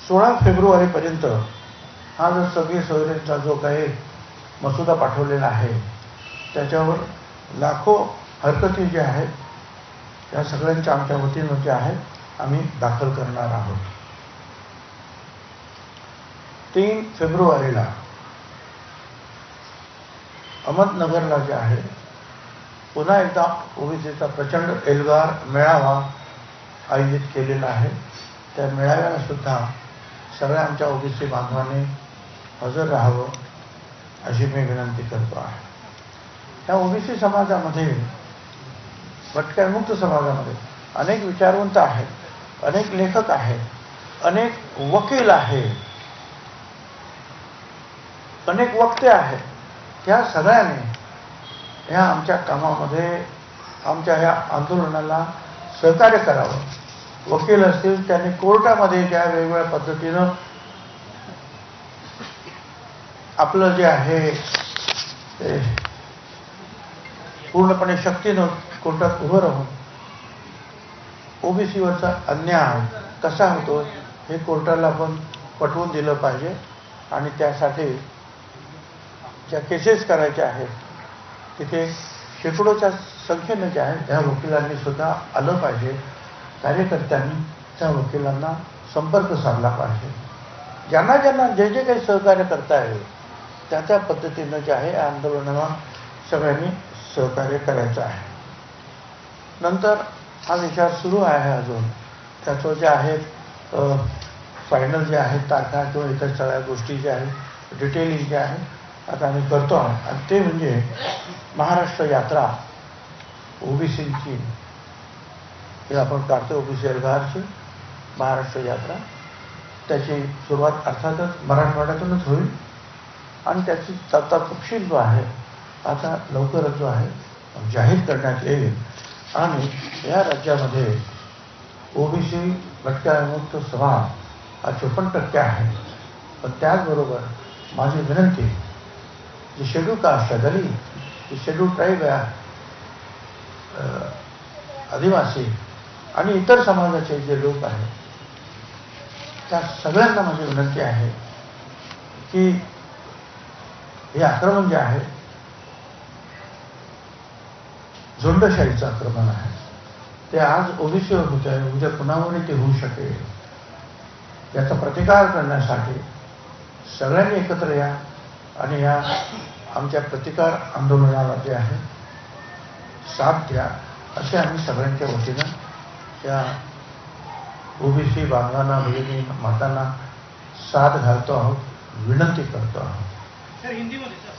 16 फेब्रुवारीपर्यंत हा जो सगळी सोयरेचा जो काही मसुदा पाठवलेला आहे त्याच्यावर लाखो हरकती जे आहेत त्या सगळ्यांच्या आमच्या वतीनं जे आहेत आम्ही दाखल करणार आहोत. 3 फेब्रुवारीला अहमदनगरला जे आहे पुन्हा एकदा ओबीसीचा प्रचंड एल्गार मेळावा आयोजित केलेला आहे. त्या मेळाव्याला सुद्धा सगळ्या आमच्या ओबीसी बांधवांनी हजर राहावं अशी मी विनंती करतो आहे. या ओबीसी समाजामध्ये भटक्यामुक्त समाजामध्ये अनेक विचारवंत आहेत, अनेक लेखक आहेत, अनेक वकील आहेत, अनेक वक्ते आहेत. ह्या सगळ्यांनी ह्या आमच्या कामामध्ये आमच्या ह्या आंदोलनाला सहकार्य करावं. वकील असतील त्यांनी कोर्टामध्ये ज्या वेगवेगळ्या पद्धतीनं आपलं जे आहे ते पूर्णपणे शक्तीनं कोर्टात उभं राहून ओबीसीवरचा अन्याय कसा होतो हे कोर्टाला पण पटवून दिलं पाहिजे. आणि त्यासाठी ज्या केसेस करायच्या आहेत तिथे शेकडोच्या संख्येनं जे आहे त्या वकिलांनी सुद्धा आलं पाहिजे. कार्यकर्त्यांनी त्या वकिलांना संपर्क साधला पाहिजे. ज्यांना ज्यांना जे जे काही सहकार्य करता येईल त्या त्या पद्धतीनं जे आहे आंदोलनाला सगळ्यांनी सहकार्य करायचं आहे. नंतर हा विचार सुरू आहे अजून त्याचं जे आहे फायनल जे आहे तारखा किंवा इतर सगळ्या गोष्टी ज्या आहेत डिटेलिंग जे आहे आता आम्ही करतो आहे. आणि ते म्हणजे महाराष्ट्र यात्रा ओबीसीची हे आपण काढतो ओबीसी एल्गारची महाराष्ट्र यात्रा. त्याची सुरुवात अर्थातच मराठवाड्यातूनच होईल आणि त्याची तपशील जो आहे आता लवकरच जो आहे जाहीर करण्यात येईल. आणि या राज्यामध्ये ओबीसी भटक्यामुक्त समाज हा 54% आहे. पण त्याचबरोबर माझी विनंती जी शेड्यूल कास्ट आहे दलित, जी शेड्यूल ट्राईब आहे, आदिवासी आणि इतर समाजाचे जे लोक आहेत त्या सगळ्यांना माझी विनंती आहे की हे आक्रमण जे आहे झुंडशाहीचं आक्रमण आहे ते आज ओबीसीवर होत आहे, उद्या कुणावरही ते होऊ शकेल. याचा प्रतिकार करण्यासाठी सगळ्यांनी एकत्र या आणि या आमच्या प्रतिकार आंदोलनाला जे आहे साथ द्या असे आम्ही सगळ्यांच्या वतीनं या ओबीसी बांधवांना भगिनी मातांना साथ घालतो आहोत, विनंती करतो आहोत. सर हिंदी मध्ये सर